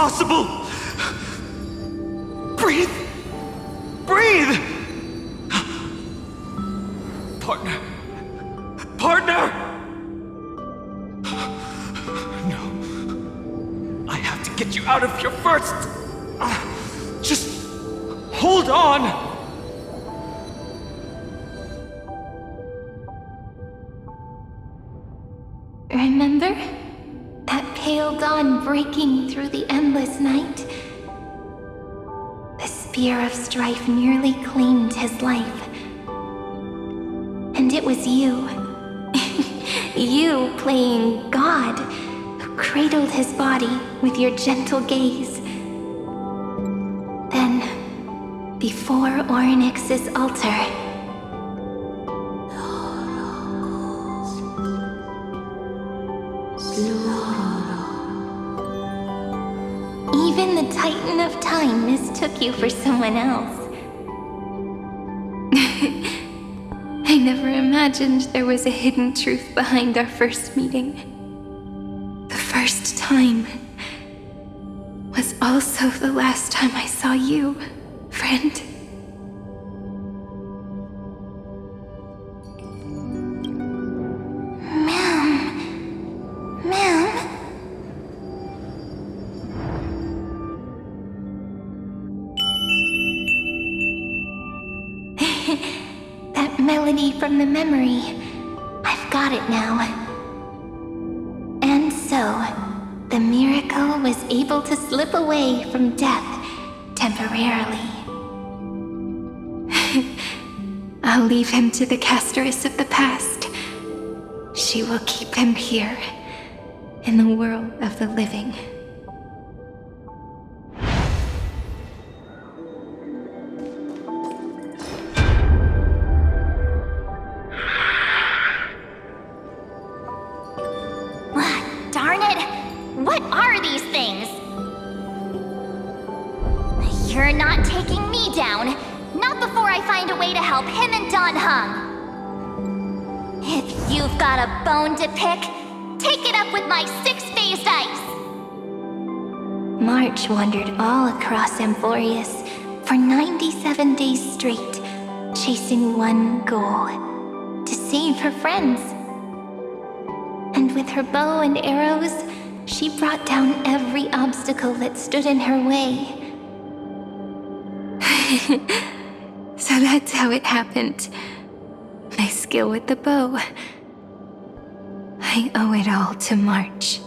impossible! Breathe! Breathe! Partner! Partner! No. I have to get you out of here first! Just hold on! Remember? That pale dawn breaking through the endless night? The spear of strife nearly claimed his life. And it was you. You playing God, who cradled his body with your gentle gaze. Then, before Orynyx's altar, even the Titan of Time mistook you for someone else. I never imagined there was a hidden truth behind our first meeting. The first time was also the last time I saw you, friend. Melody from the memory. I've got it now. And so, the miracle was able to slip away from death temporarily. I'll leave him to the casteress of the past. She will keep him here, in the world of the living. Darn it! What are these things? You're not taking me down. Not before I find a way to help him and Don Hung. If you've got a bone to pick, take it up with my six-phased ice. March wandered all across Amphoreus for 97 days straight, chasing one goal: to save her friends. And with her bow and arrows, she brought down every obstacle that stood in her way. So that's how it happened. My skill with the bow. I owe it all to March.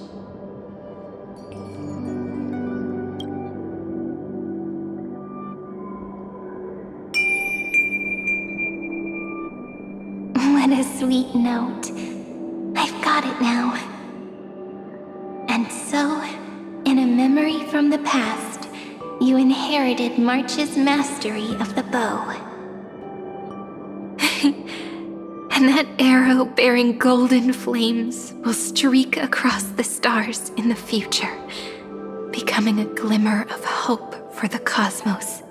What a sweet note. I've got it now. And so, in a memory from the past, you inherited March's mastery of the bow. And that arrow bearing golden flames will streak across the stars in the future, becoming a glimmer of hope for the cosmos.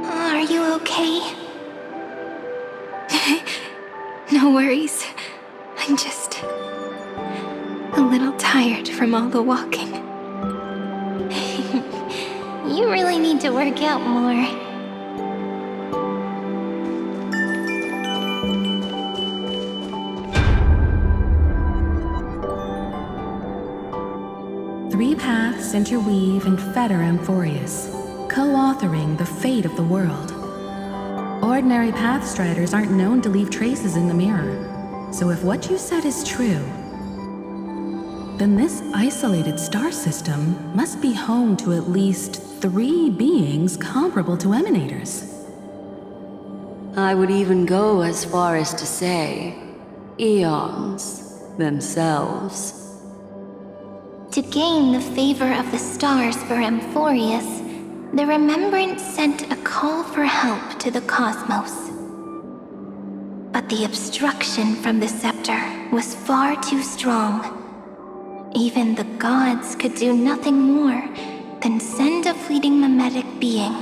Are you okay? No worries. I'm just a little tired from all the walking. You really need to work out more. Three paths interweave and fetter Amphoreus, co-authoring the fate of the world. Ordinary pathstriders aren't known to leave traces in the mirror, so if what you said is true, then this isolated star system must be home to at least 3 beings comparable to emanators. I would even go as far as to say, eons themselves. To gain the favor of the stars for Amphoreus, the Remembrance sent a call for help to the cosmos. But the obstruction from the scepter was far too strong. Even the gods could do nothing more than send a fleeting mimetic being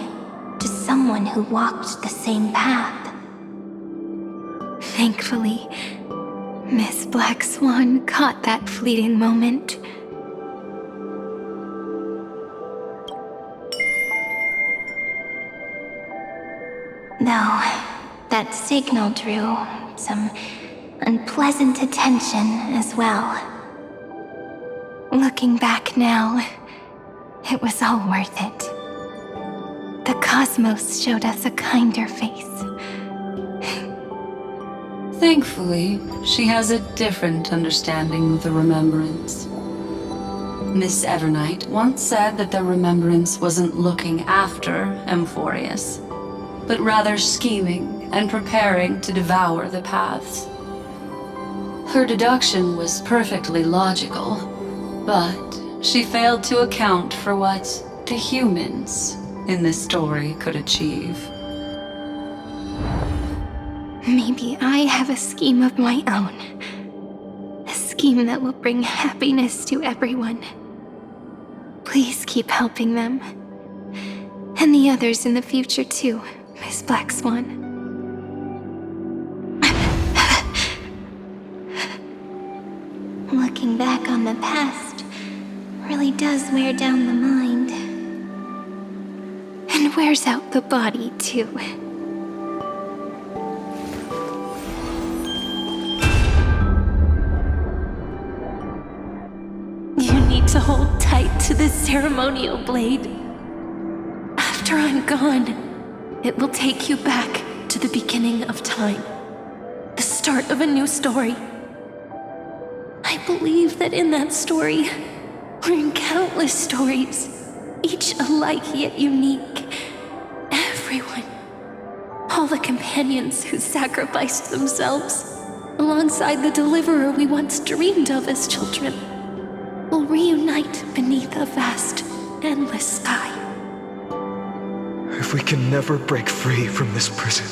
to someone who walked the same path. Thankfully, Miss Black Swan caught that fleeting moment. Though, that signal drew some unpleasant attention as well. Looking back now, it was all worth it. The cosmos showed us a kinder face. Thankfully, she has a different understanding of the Remembrance. Miss Evernight once said that the Remembrance wasn't looking after Amphoreus, but rather scheming and preparing to devour the paths. Her deduction was perfectly logical, but she failed to account for what the humans in this story could achieve. Maybe I have a scheme of my own. A scheme that will bring happiness to everyone. Please keep helping them. And the others in the future too, Miss Black Swan. Looking back on the past really does wear down the mind. And wears out the body too. You need to hold tight to this ceremonial blade. After I'm gone, it will take you back to the beginning of time. The start of a new story. I believe that in that story, or in countless stories, each alike yet unique, everyone, all the companions who sacrificed themselves, alongside the deliverer we once dreamed of as children, will reunite beneath a vast, endless sky. If we can never break free from this prison,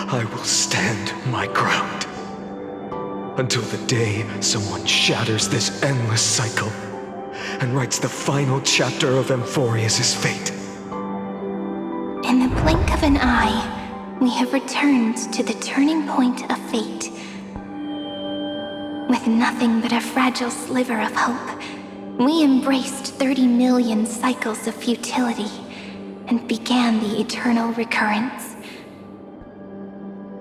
I will stand my ground. Until the day someone shatters this endless cycle and writes the final chapter of Amphoreus' fate. In the blink of an eye, we have returned to the turning point of fate. With nothing but a fragile sliver of hope, we embraced 30 million cycles of futility and began the eternal recurrence.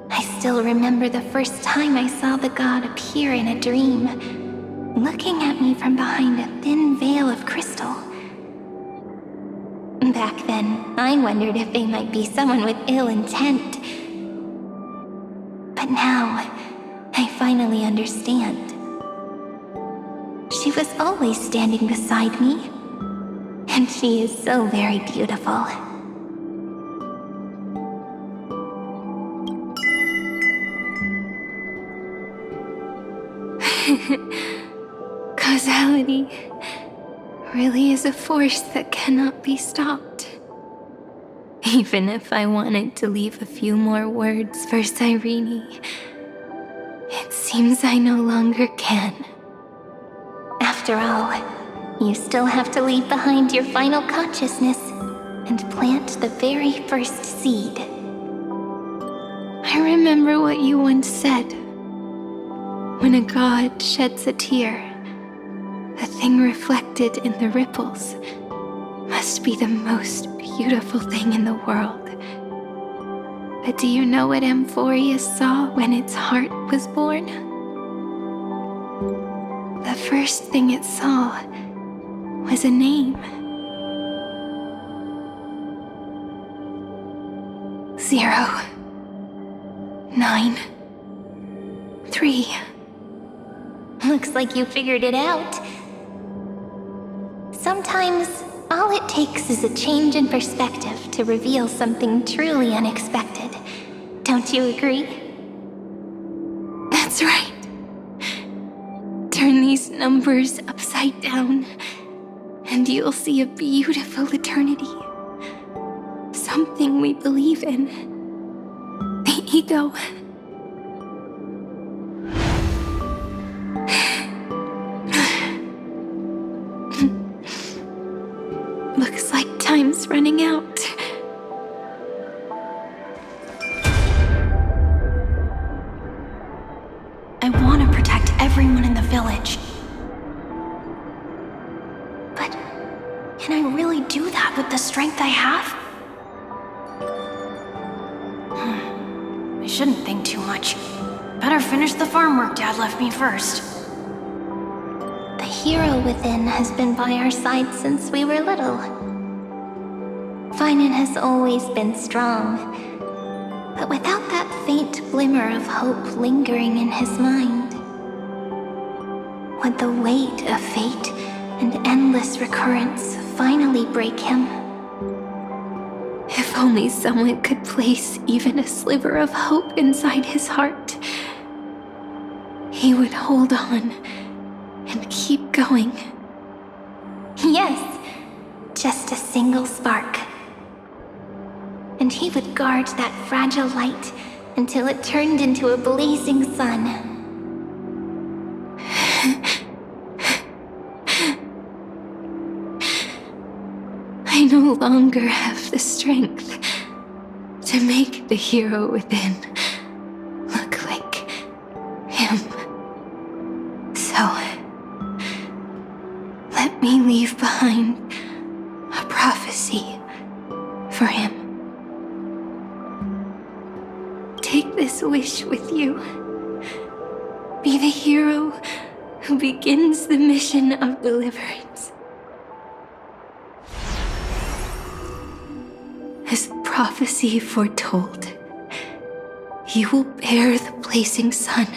I still remember the first time I saw the god appear in a dream, looking at me from behind a thin veil of crystal. Back then, I wondered if they might be someone with ill intent. But now, I finally understand. She was always standing beside me, and she is so very beautiful. Causality really is a force that cannot be stopped. Even if I wanted to leave a few more words for Cyrene, it seems I no longer can. After all, you still have to leave behind your final consciousness and plant the very first seed. I remember what you once said. When a god sheds a tear, the thing reflected in the ripples must be the most beautiful thing in the world. But do you know what Amphoreus saw when its heart was born? The first thing it saw was a name. 0, 9, 3. Looks like you figured it out. Sometimes, all it takes is a change in perspective to reveal something truly unexpected. Don't you agree? That's right. Turn these numbers upside down, and you'll see a beautiful eternity. Something we believe in. The ego. Looks like time's running out. But can I really do that with the strength I have? I shouldn't think too much. Better finish the farm work Dad left me first. The hero within has been by our side since we were little. Finan has always been strong, but without that faint glimmer of hope lingering in his mind. Would the weight of fate and endless recurrence finally break him? If only someone could place even a sliver of hope inside his heart, he would hold on and keep going. Yes, just a single spark. And he would guard that fragile light until it turned into a blazing sun. I no longer have the strength to make the hero within look like him. So, let me leave behind a prophecy for him. Take this wish with you. Be the hero who begins the mission of deliverance. As prophecy foretold, you will bear the blazing sun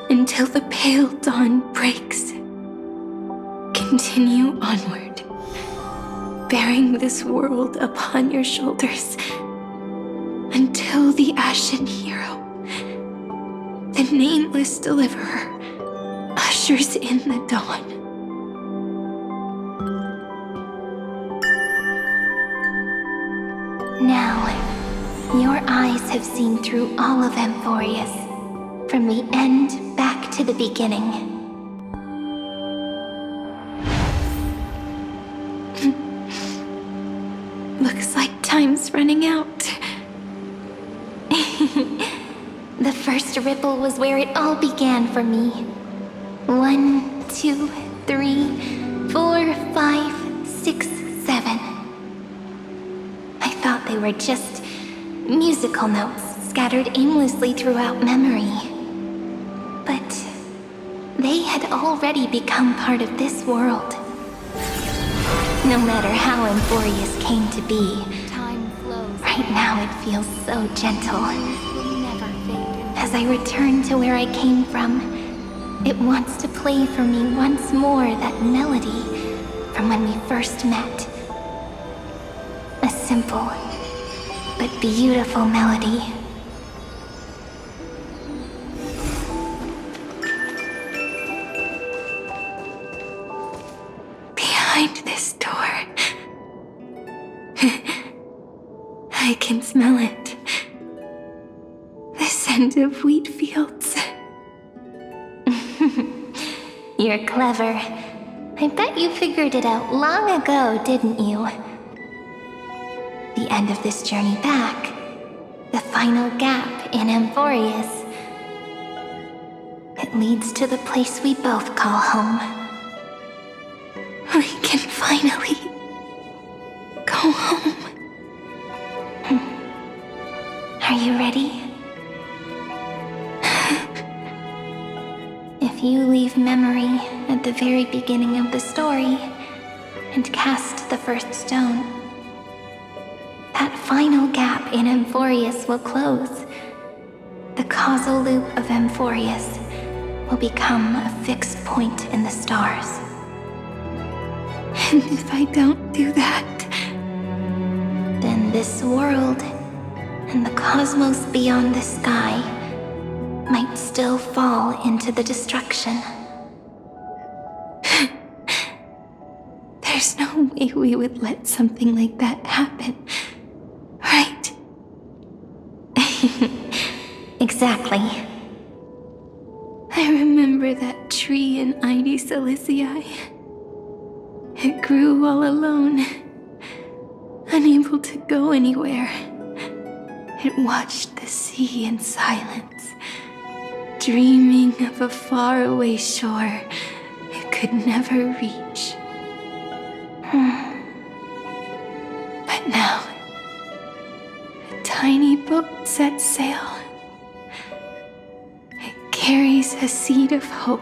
until the pale dawn breaks. Continue onward, bearing this world upon your shoulders until the Ashen Hero, the nameless deliverer, ushers in the dawn. Now, your eyes have seen through all of Amphoreus, from the end back to the beginning. Looks like time's running out. The first ripple was where it all began for me. 1, 2, 3, 4, 5, 6, 7. I thought they were just musical notes scattered aimlessly throughout memory. But they had already become part of this world. No matter how Amphoreus came to be, Time flows. right now it feels so gentle. Will never fade. As I return to where I came from, it wants to play for me once more that melody from when we first met. A simple but beautiful melody. Behind this door, I can smell it. The scent of wheat fields. You're clever. I bet you figured it out long ago, didn't you? The end of this journey back, the final gap in Amphoreus. It leads to the place we both call home. We can finally go home. Are you ready? If you leave memory at the very beginning of the story and cast the first stone, that final gap in Amphoreus will close. The causal loop of Amphoreus will become a fixed point in the stars. And if I don't do that, Then this world and the cosmos beyond the sky might still fall into the destruction. there's no way we would let something like that happen, right? Exactly. I remember that tree in Ide Silicii. It grew all alone, unable to go anywhere. It watched the sea in silence, dreaming of a faraway shore it could never reach. But now, a tiny boat sets sail. It carries a seed of hope,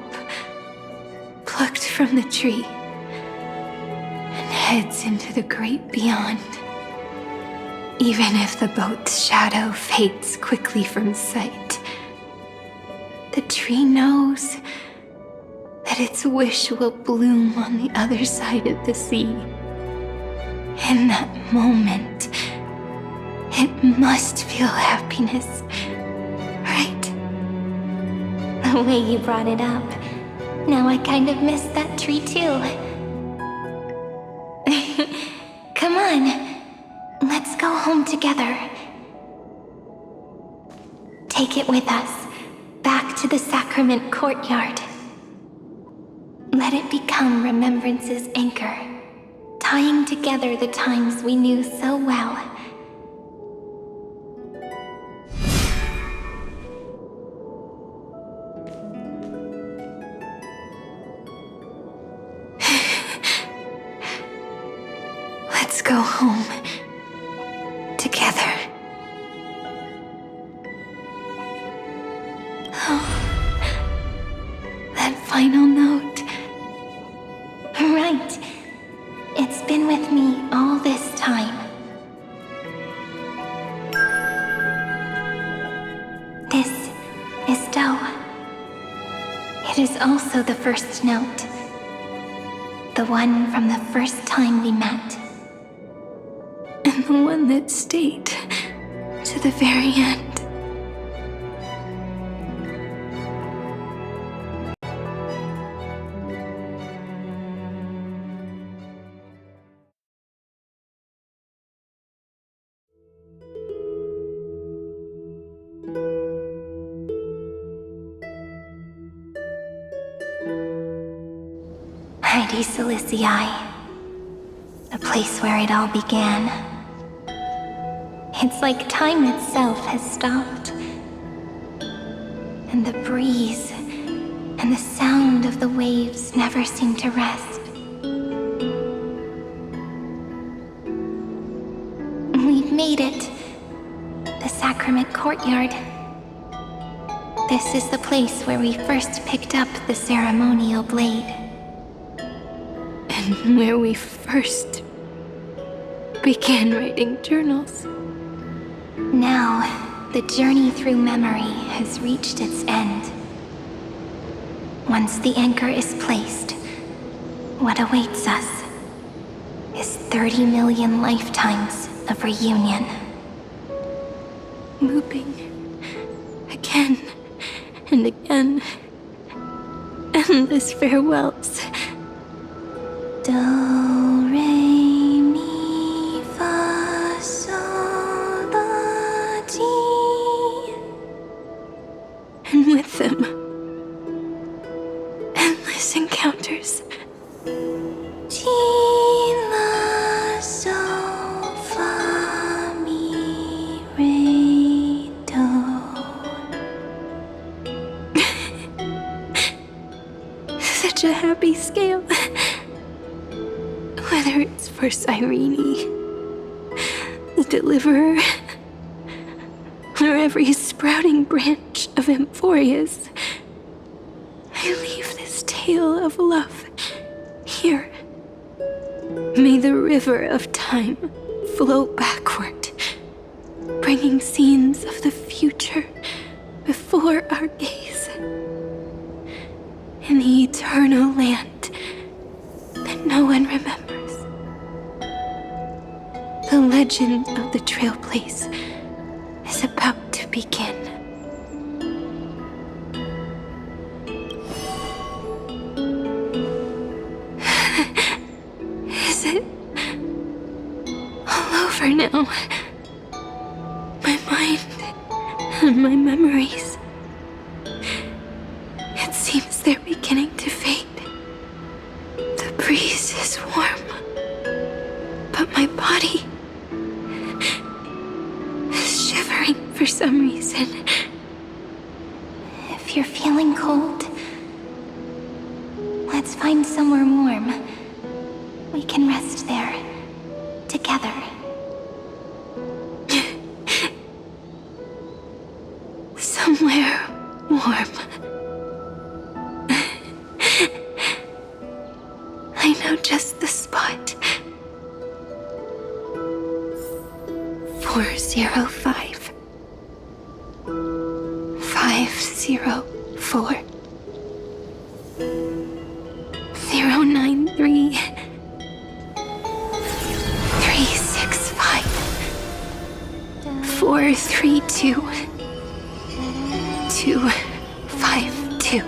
plucked from the tree, and heads into the great beyond. Even if the boat's shadow fades quickly from sight, the tree knows that its wish will bloom on the other side of the sea. In that moment, it must feel happiness, right? The way you brought it up, now I kind of miss that tree too. Come on. Let's go home together. Take it with us, back to the sacrament courtyard. Let it become Remembrance's anchor, tying together the times we knew so well. Let's go home. Together. Oh, that final note. Right. It's been with me all this time. This is Do. It is also the first note. The one from the first time we met. And the one that stayed to the very end. Heidi Silicii, the place where it all began. It's like time itself has stopped. And the breeze and the sound of the waves never seem to rest. We've made it. The sacrament courtyard. This is the place where we first picked up the ceremonial blade. And where we first began writing journals. Now, the journey through memory has reached its end. Once the anchor is placed, what awaits us is 30 million lifetimes of reunion. Looping again and again. Endless farewells. Do, re, mi, fa, sol, la, ti. And with them, endless encounters. Ti, la, sol, fa, mi, re, do. Such a happy scale. Whether it's for Cyrene, the Deliverer, or every sprouting branch of Amphoreus, I leave this tale of love here. May the river of time flow backward, bringing scenes of the future before our gaze. In the eternal land that no one remembers. The legend of the Trailblaze is about to begin. Is it all over now? My mind and my memories. It seems they're beginning to fade. The breeze is warm, but my body for some reason. If you're feeling cold, let's find somewhere warm. we can rest there, together. Somewhere warm. I know just the spot. 405. 504. 093. 365. 432. 252.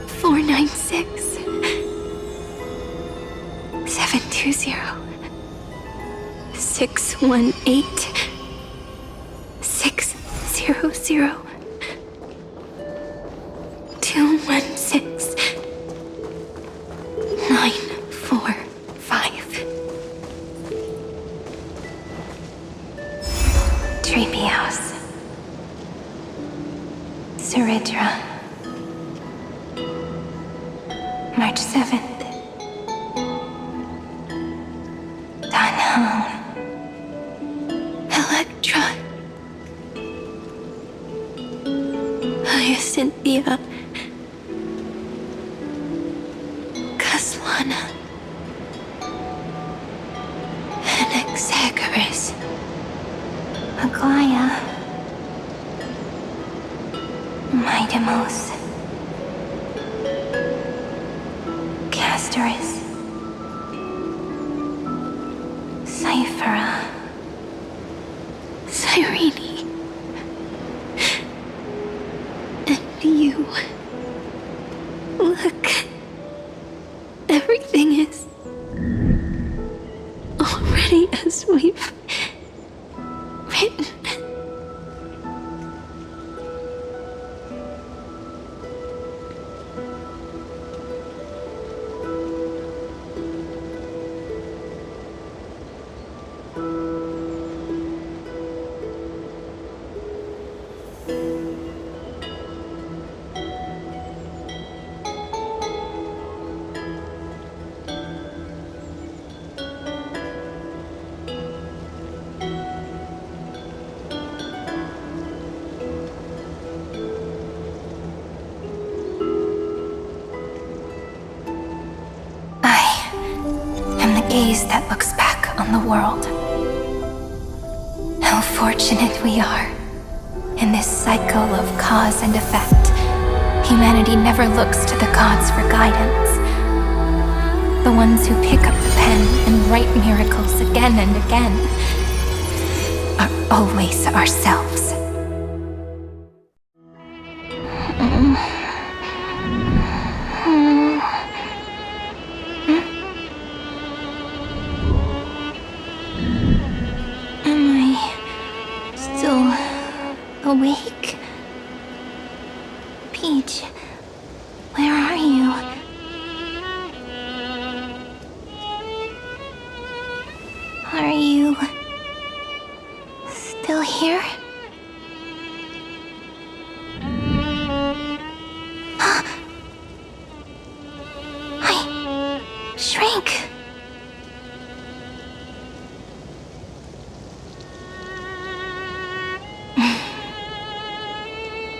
496. 720. 618. 600. 216. 945. Trailblaze. Suridra. March 7th. Danhong. Electra. Hyacinthia. Caslana. Anaxagoras. Aglaya. Midemos. Castoris. Cyphera. Cyrene. And you. Look. Everything is already as we've written. Gaze that looks back on the world. How fortunate we are. In this cycle of cause and effect, humanity never looks to the gods for guidance. The ones who pick up the pen and write miracles again and again are always ourselves. Awake? Peach, where are you? Are you still here? I shrank.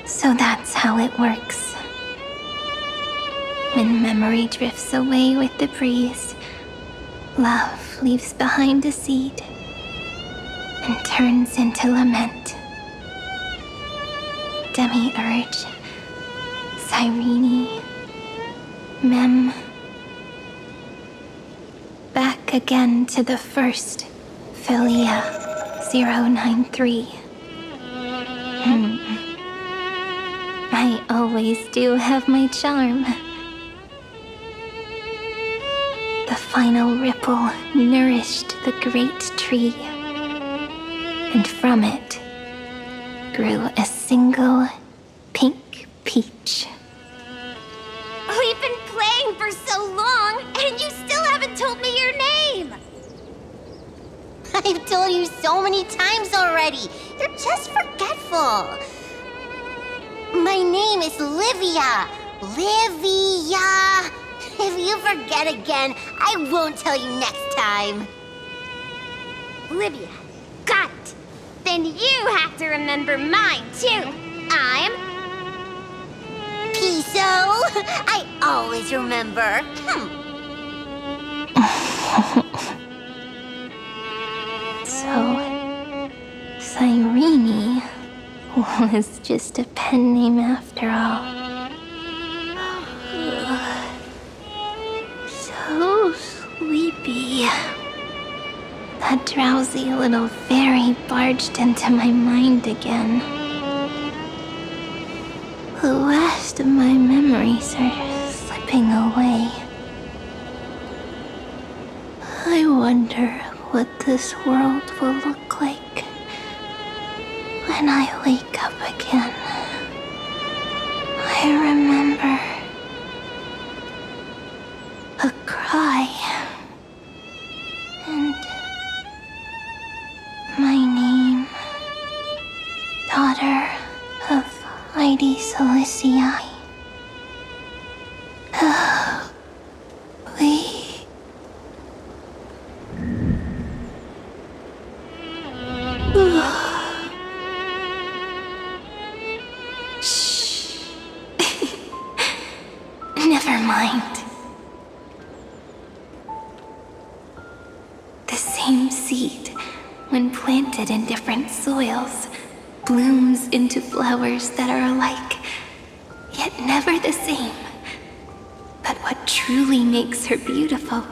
So that's how it works. When memory drifts away with the breeze, love leaves behind a seed and turns into lament. Demiurge, Cyrene, Mem. Back again to the first, Philia 093. I always do have my charm. The final ripple nourished the great tree, and from it grew a single pink peach. We've been playing for so long, and you still haven't told me your name! I've told you so many times already. You're just forgetful. My name is Livia. Livia. If you forget again. I won't tell you next time. Olivia, got it. Then you have to remember mine, too. I'm... Piso. I always remember. So, Cyrene was just a pen name after all. So sleepy. That drowsy little fairy barged into my mind again. The last of my memories are slipping away. I wonder what this world will look like when I wake up again. I remember a cry and my name, daughter of Lady Celestii. Shh. Never mind. The same seed, when planted in different soils, blooms into flowers that are alike, yet never the same. But what truly makes her beautiful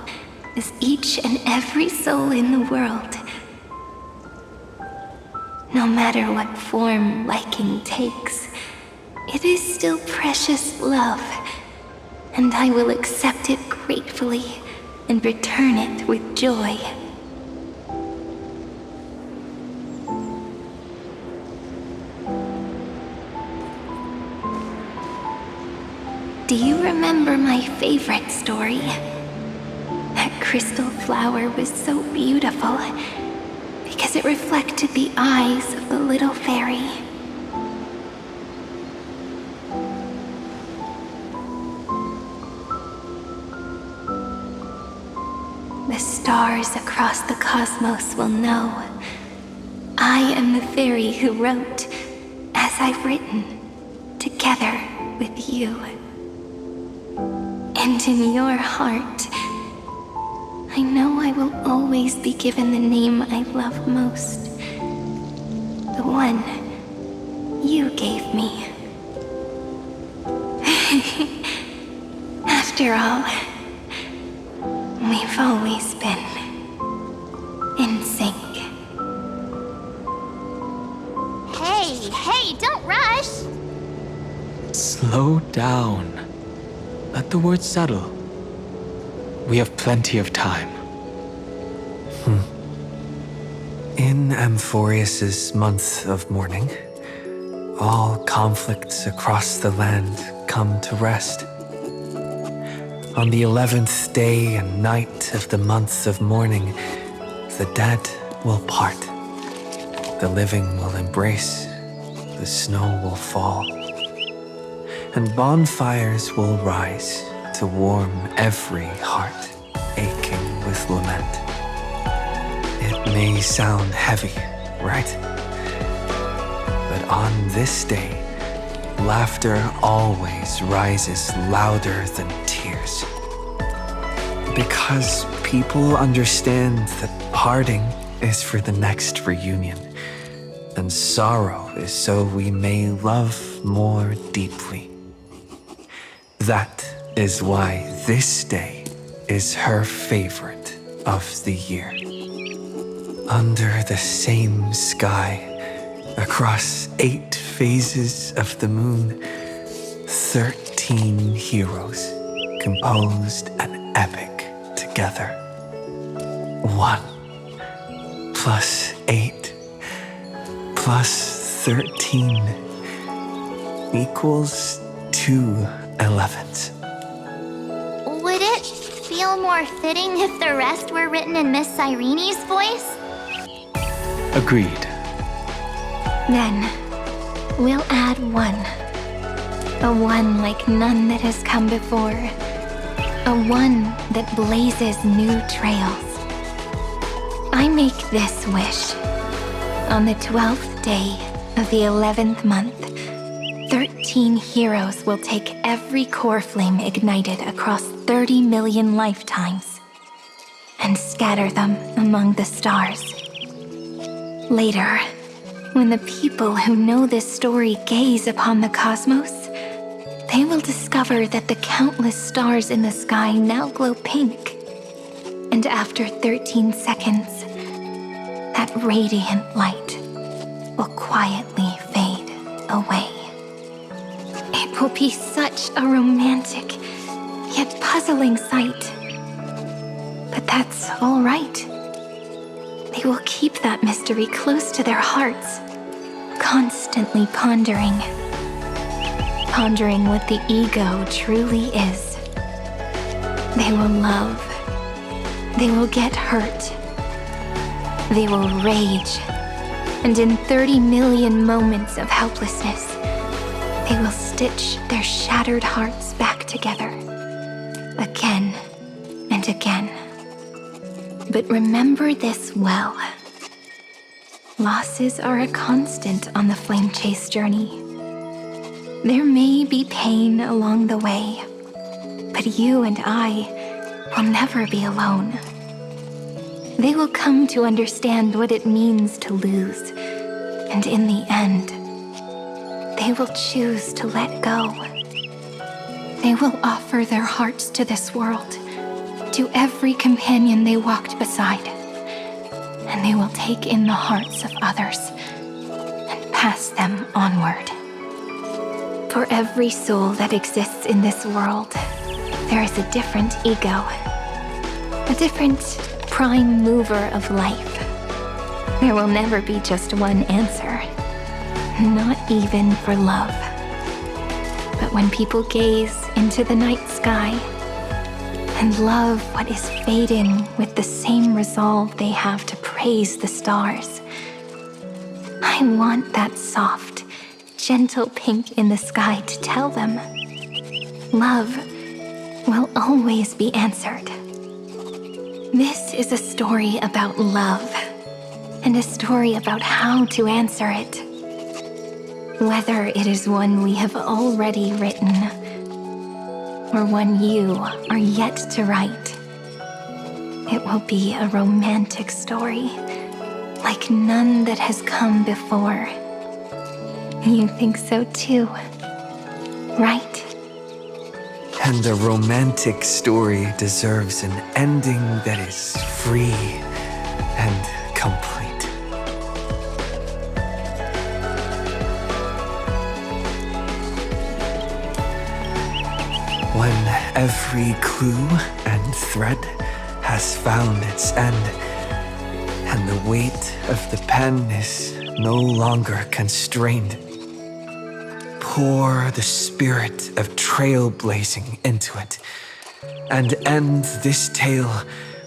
is each and every soul in the world. No matter what form liking takes, it is still precious love, and I will accept it gratefully and return it with joy. Do you remember my favorite story? That crystal flower was so beautiful because it reflected the eyes of the little fairy. The stars across the cosmos will know I am the fairy who wrote, as I've written, together with you. And in your heart, I know I will always be given the name I love most. The one you gave me. After all, we've always been in sync. Hey, don't rush! Slow down. Let the words settle. We have plenty of time. In Amphoreus's month of mourning, all conflicts across the land come to rest. On the 11th day and night of the month of mourning, the dead will part. The living will embrace. The snow will fall. And bonfires will rise to warm every heart aching with lament. It may sound heavy, right? But on this day, laughter always rises louder than tears. Because people understand that parting is for the next reunion, and sorrow is so we may love more deeply. That is why this day is her favorite of the year. Under the same sky, across 8 phases of the moon, 13 heroes composed an epic together. 1 plus 8 plus 13 equals 2 11s. Would it feel more fitting if the rest were written in Miss Cyrene's voice? Agreed. Then, we'll add 1. A 1 like none that has come before. a one that blazes new trails. I make this wish. On the 12th day of the 11th month, 13 heroes will take every core flame ignited across 30 million lifetimes and scatter them among the stars. Later, when the people who know this story gaze upon the cosmos, they will discover that the countless stars in the sky now glow pink. And after 13 seconds, that radiant light will quietly fade away. It will be such a romantic, yet puzzling sight. But that's all right. They will keep that mystery close to their hearts, constantly pondering what the ego truly is. They will love. They will get hurt. They will rage. And in 30 million moments of helplessness, they will stitch their shattered hearts back together, again and again. But remember this well. Losses are a constant on the flame chase journey. There may be pain along the way, but you and I will never be alone. They will come to understand what it means to lose, and in the end, they will choose to let go. They will offer their hearts to this world, to every companion they walked beside, and they will take in the hearts of others and pass them onward. For every soul that exists in this world, there is a different ego, a different prime mover of life. There will never be just one answer, not even for love. But when people gaze into the night sky and love what is fading with the same resolve they have to praise the stars, I want that soft, gentle pink in the sky to tell them love will always be answered. This is a story about love, and a story about how to answer it. Whether it is one we have already written, or one you are yet to write, it will be a romantic story, like none that has come before. You think so too, right? And a romantic story deserves an ending that is free and complete. When every clue and thread has found its end, and the weight of the pen is no longer constrained, pour the spirit of trailblazing into it, and end this tale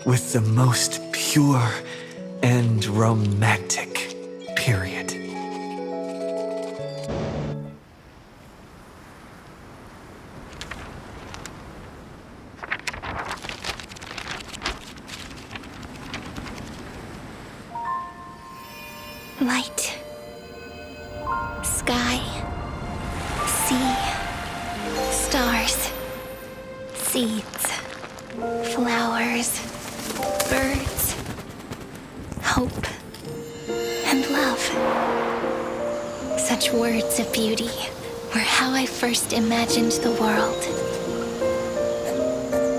with the most pure and romantic period. Light, sky, sea, stars, seeds, flowers, birds, hope, and love. Such words of beauty were how I first imagined the world.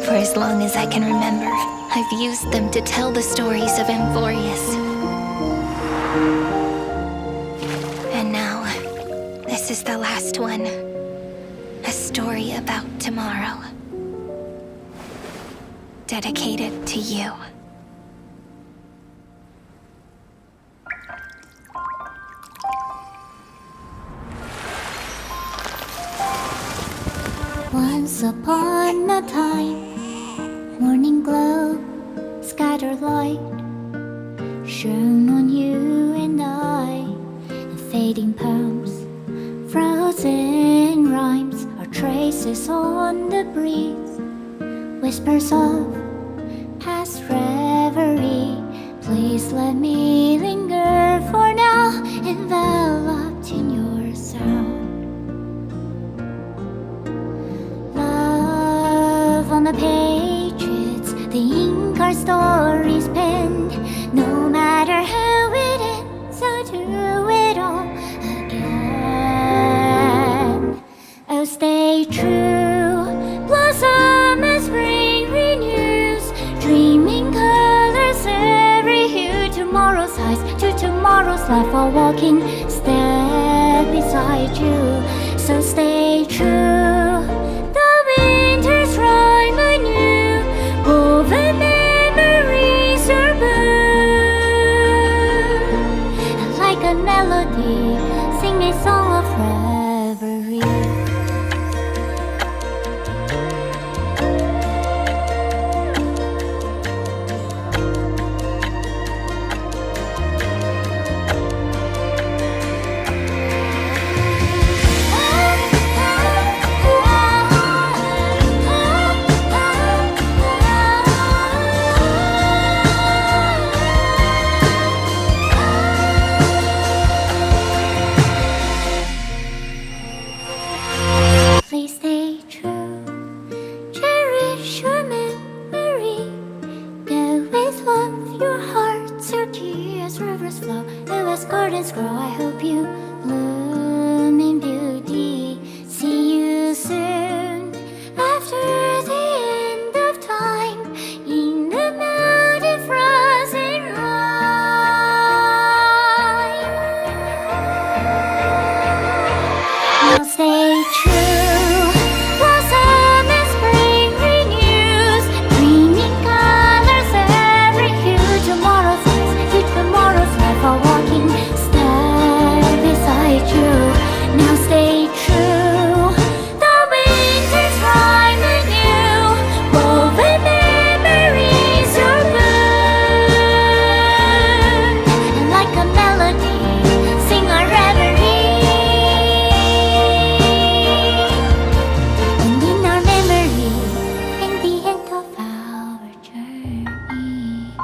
For as long as I can remember, I've used them to tell the stories of Amphoreus. And now, this is the last one. A story about tomorrow. Dedicated to you. Once upon a time, morning glow, scattered light, shone on you and I, and fading poems, frozen rhymes, are traces on the breeze, whispers of past reverie. Please let me linger for now, enveloped in your sound. Love on the pages, the ink our stories penned. No matter how it ends, I'll do it all again. Oh, stay true, blossom as spring renews, dreaming colors every hue. Tomorrow's highs to tomorrow's life, while walking step beside you. So stay true, the winter's rhyme anew, woven memories are blue. Like a melody, sing a song of reverie. Please stay true, cherish your memory. Go with love, your heart searchy as rivers flow, as gardens grow. I hope you bloom in beauty. See you soon, after the end of time, in the mountain frozen rime. Now stay true, blossom as spring renews, dreaming colors every hue. Tomorrow's eyes, to tomorrow's life, while walking step beside you. Now stay true, the winter's rhyme anew, woven memories are blue. And like a melody, sing our reverie. And in our memory, in the end of our journey.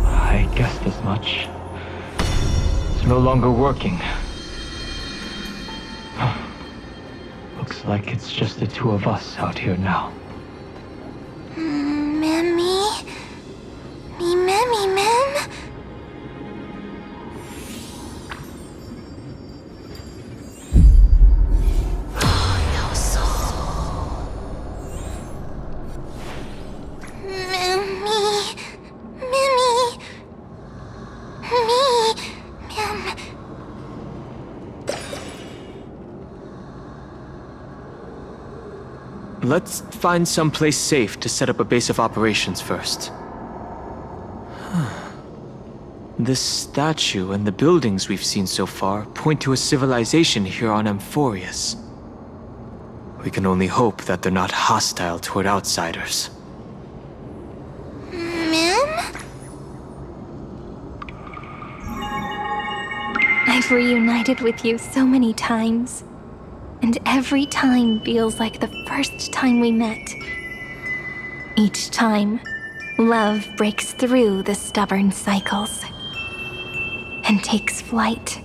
I guessed as much. It's no longer working. Looks like it's just the two of us out here now. Memmy? Me Memmy Mem? Let's find some place safe to set up a base of operations first. This statue and the buildings we've seen so far point to a civilization here on Amphoreus. We can only hope that they're not hostile toward outsiders. I've reunited with you so many times, and every time feels like the first time we met. Each time, love breaks through the stubborn cycles and takes flight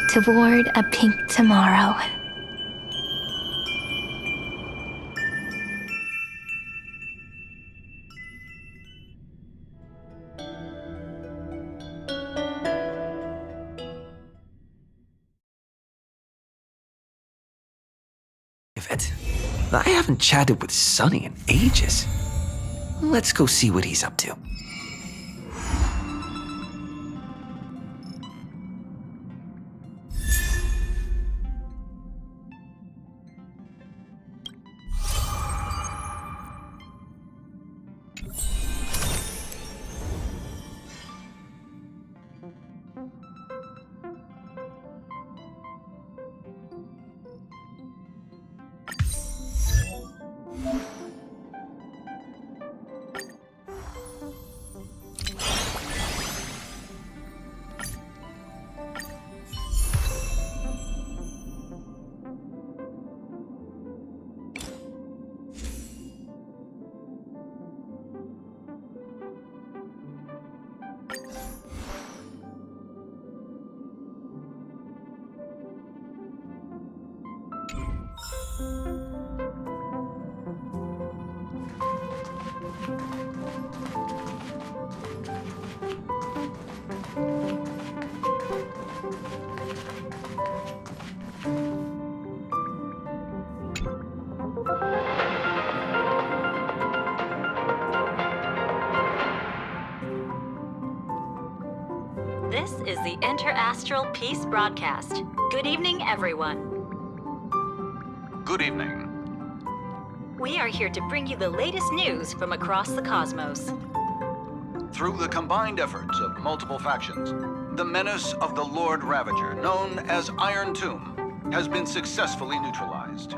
toward a pink tomorrow. I haven't chatted with Sonny in ages. Let's go see what he's up to. This is the Interastral Peace Broadcast. Good evening, everyone. Good evening. We are here to bring you the latest news from across the cosmos. Through the combined efforts of multiple factions, the menace of the Lord Ravager, known as Iron Tomb, has been successfully neutralized.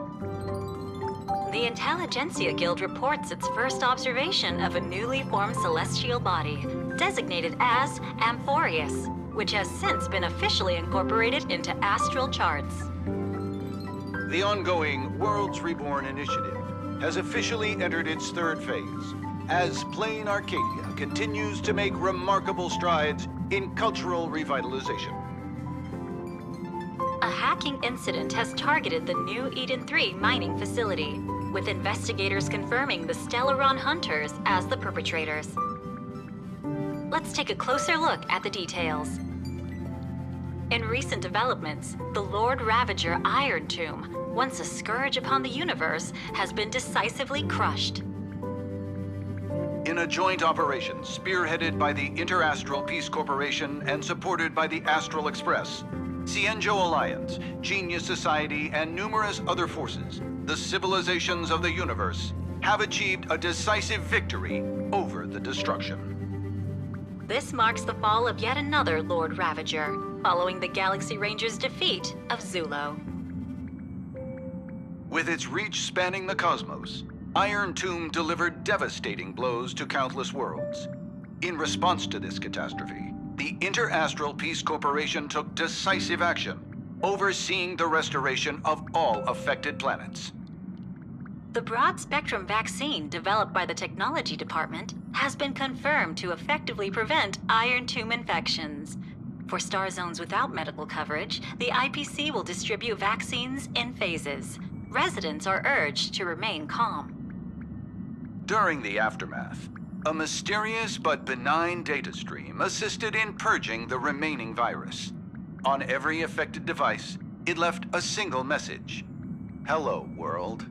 The Intelligentsia Guild reports its first observation of a newly formed celestial body, designated as Amphoreus, which has since been officially incorporated into astral charts. The ongoing Worlds Reborn initiative has officially entered its third phase, as Plain Arcadia continues to make remarkable strides in cultural revitalization. A hacking incident has targeted the new Eden 3 mining facility, with investigators confirming the Stellaron Hunters as the perpetrators. Let's take a closer look at the details. In recent developments, the Lord Ravager Iron Tomb, once a scourge upon the universe, has been decisively crushed. In a joint operation spearheaded by the Interastral Peace Corporation and supported by the Astral Express, Cienjo Alliance, Genius Society, and numerous other forces, the civilizations of the universe have achieved a decisive victory over the destruction. This marks the fall of yet another Lord Ravager, following the Galaxy Rangers' defeat of Zulo. With its reach spanning the cosmos, Iron Tomb delivered devastating blows to countless worlds. In response to this catastrophe, the the Interastral Peace Corporation took decisive action, overseeing the restoration of all affected planets. The broad-spectrum vaccine developed by the Technology Department has been confirmed to effectively prevent iron tomb infections. For star zones without medical coverage, the IPC will distribute vaccines in phases. Residents are urged to remain calm. During the aftermath, a mysterious but benign data stream assisted in purging the remaining virus. On every affected device, it left a single message. Hello, world.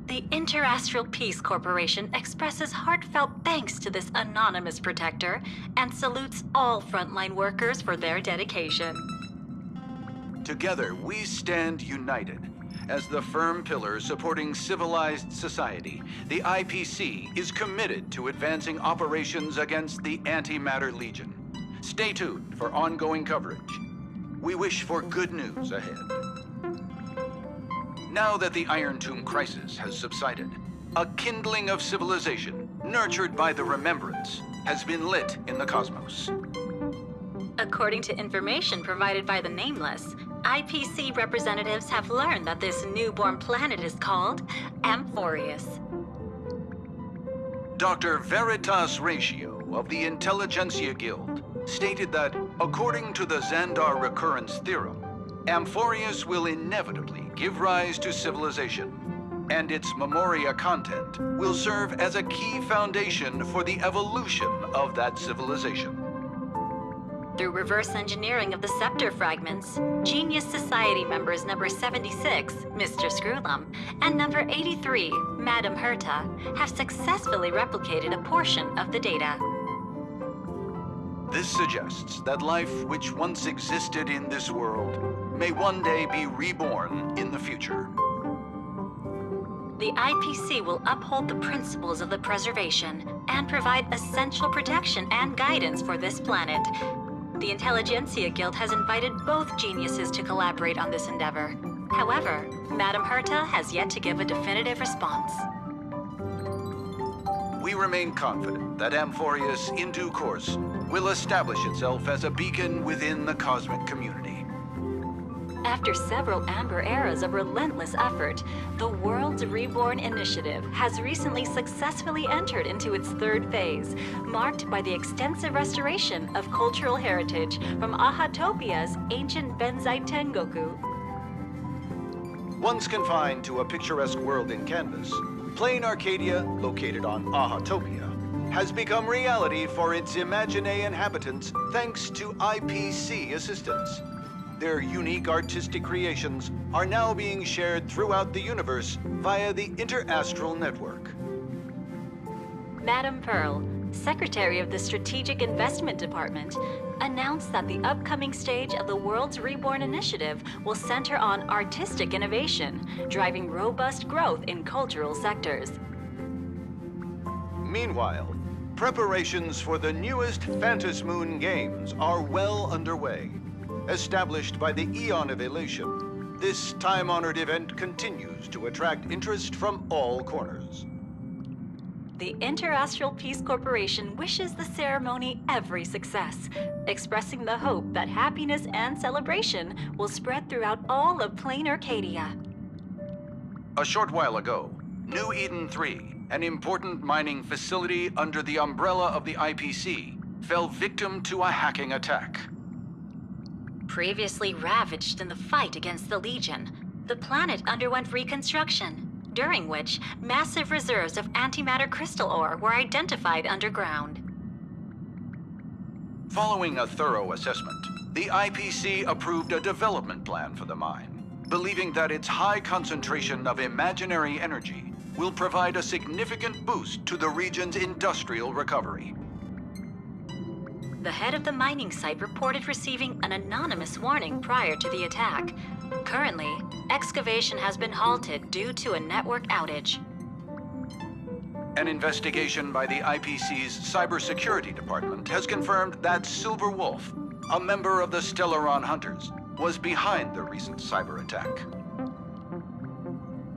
The Interastral Peace Corporation expresses heartfelt thanks to this anonymous protector and salutes all frontline workers for their dedication. Together, we stand united. As the firm pillar supporting civilized society, the IPC is committed to advancing operations against the Antimatter Legion. Stay tuned for ongoing coverage. We wish for good news ahead. Now that the Iron Tomb crisis has subsided, a kindling of civilization, nurtured by the Remembrance, has been lit in the cosmos. According to information provided by the Nameless, IPC representatives have learned that this newborn planet is called Amphoreus. Dr. Veritas Ratio of the Intelligentsia Guild stated that, according to the Xandar recurrence theorem, Amphoreus will inevitably give rise to civilization, and its memoria content will serve as a key foundation for the evolution of that civilization. Through reverse engineering of the scepter fragments, Genius Society members number 76, Mr. Screwlum, and number 83, Madame Herta, have successfully replicated a portion of the data. This suggests that life which once existed in this world may one day be reborn in the future. The IPC will uphold the principles of the preservation and provide essential protection and guidance for this planet. The Intelligentsia Guild has invited both geniuses to collaborate on this endeavor. However, Madame Herta has yet to give a definitive response. We remain confident that Amphoreus, in due course, will establish itself as a beacon within the cosmic community. After several amber eras of relentless effort, the World's Reborn Initiative has recently successfully entered into its third phase, marked by the extensive restoration of cultural heritage from Ahatopia's ancient Benzai Tengoku. Once confined to a picturesque world in canvas, Plain Arcadia, located on Ahatopia, has become reality for its Imagine inhabitants thanks to IPC assistance. Their unique artistic creations are now being shared throughout the universe via the Interastral Network. Madame Pearl, Secretary of the Strategic Investment Department, announced that the upcoming stage of the World's Reborn Initiative will center on artistic innovation, driving robust growth in cultural sectors. Meanwhile, preparations for the newest Phantasmoon Moon games are well underway. Established by the Eon of Elation, this time-honored event continues to attract interest from all corners. The Interastral Peace Corporation wishes the ceremony every success, expressing the hope that happiness and celebration will spread throughout all of Plain Arcadia. A short while ago, New Eden 3, an important mining facility under the umbrella of the IPC, fell victim to a hacking attack. Previously ravaged in the fight against the Legion, the planet underwent reconstruction, during which massive reserves of antimatter crystal ore were identified underground. Following a thorough assessment, the IPC approved a development plan for the mine, believing that its high concentration of imaginary energy will provide a significant boost to the region's industrial recovery. The head of the mining site reported receiving an anonymous warning prior to the attack. Currently, excavation has been halted due to a network outage. An investigation by the IPC's cybersecurity department has confirmed that Silver Wolf, a member of the Stellaron Hunters, was behind the recent cyber attack.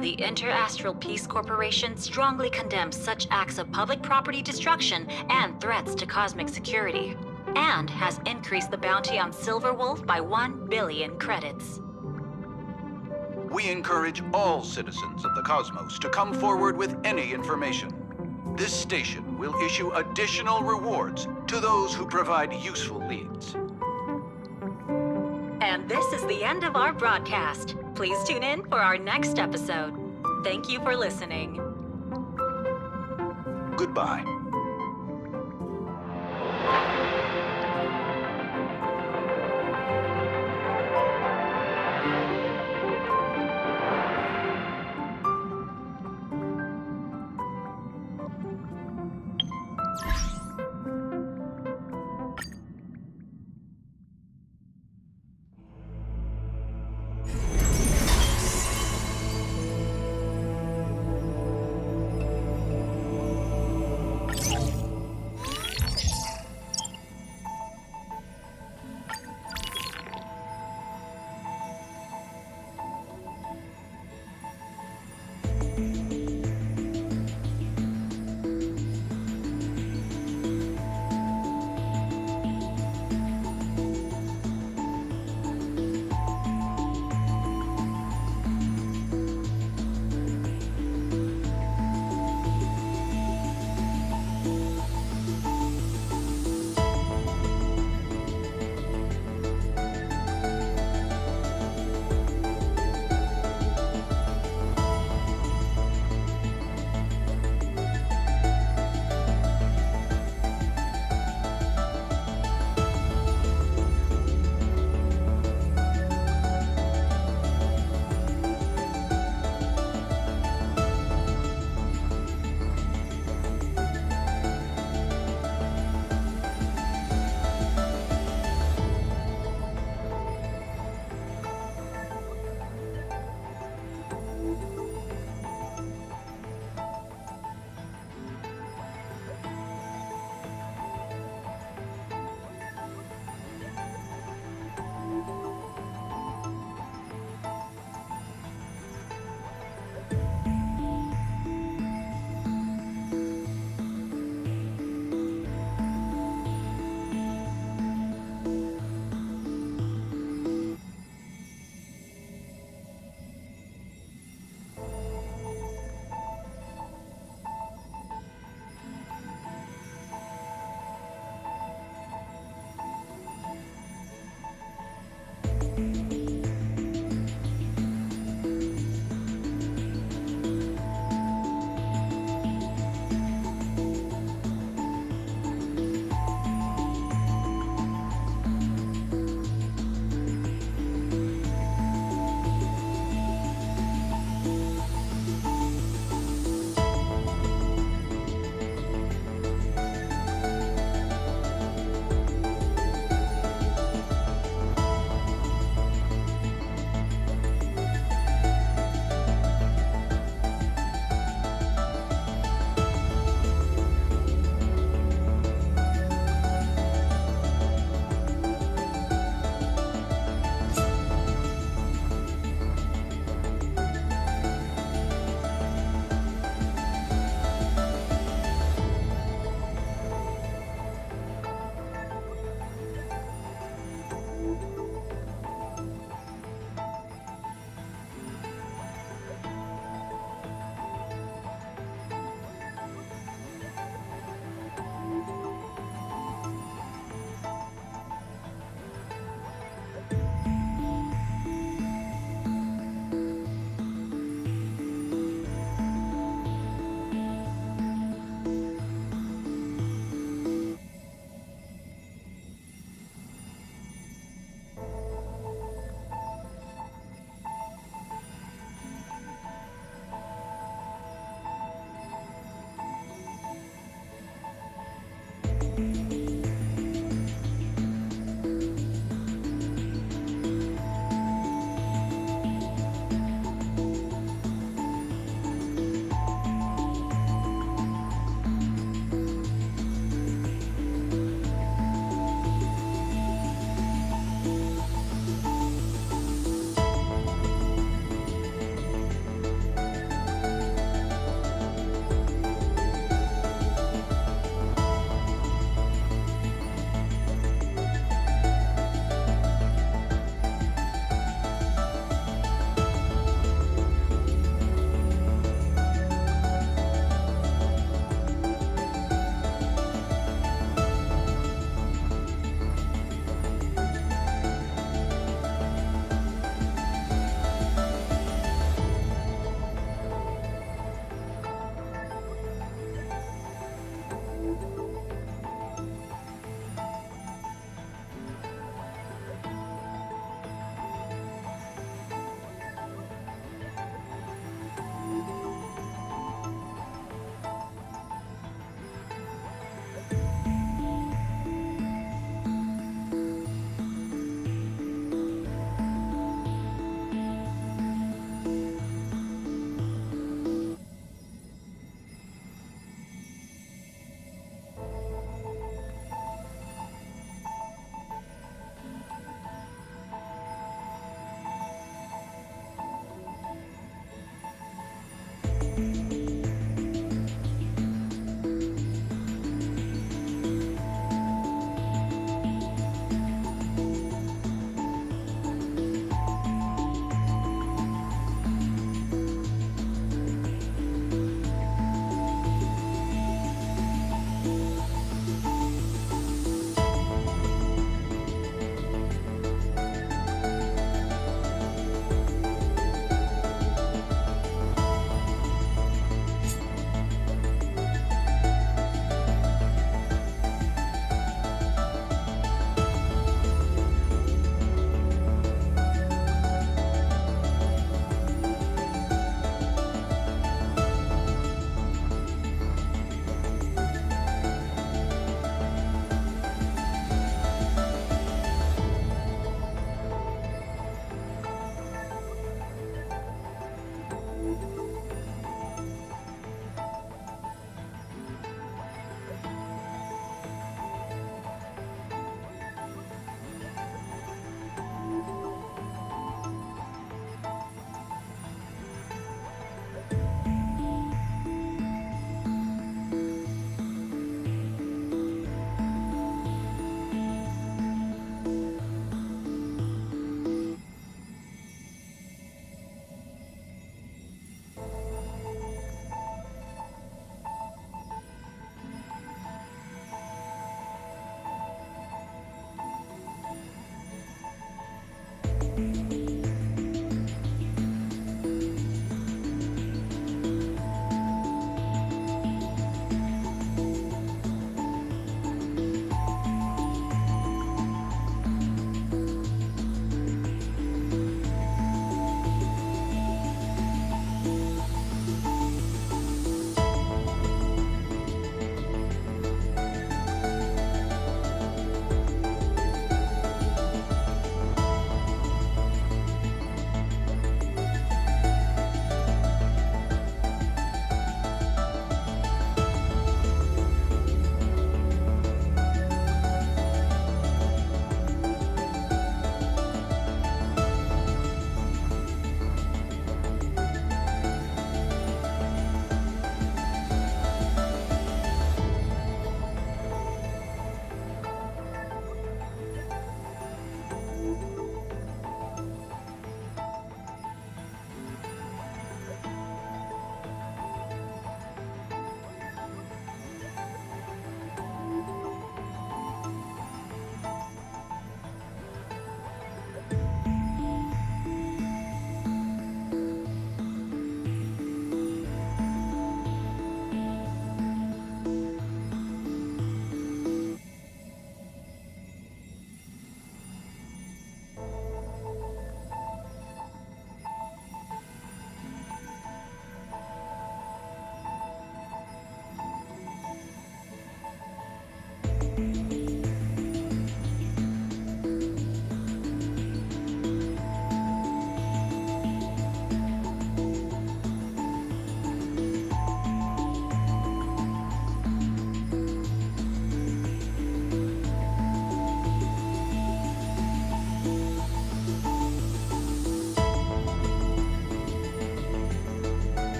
The Interastral Peace Corporation strongly condemns such acts of public property destruction and threats to cosmic security, and has increased the bounty on Silver Wolf by 1 billion credits. We encourage all citizens of the cosmos to come forward with any information. This station will issue additional rewards to those who provide useful leads. And this is the end of our broadcast. Please tune in for our next episode. Thank you for listening. Goodbye.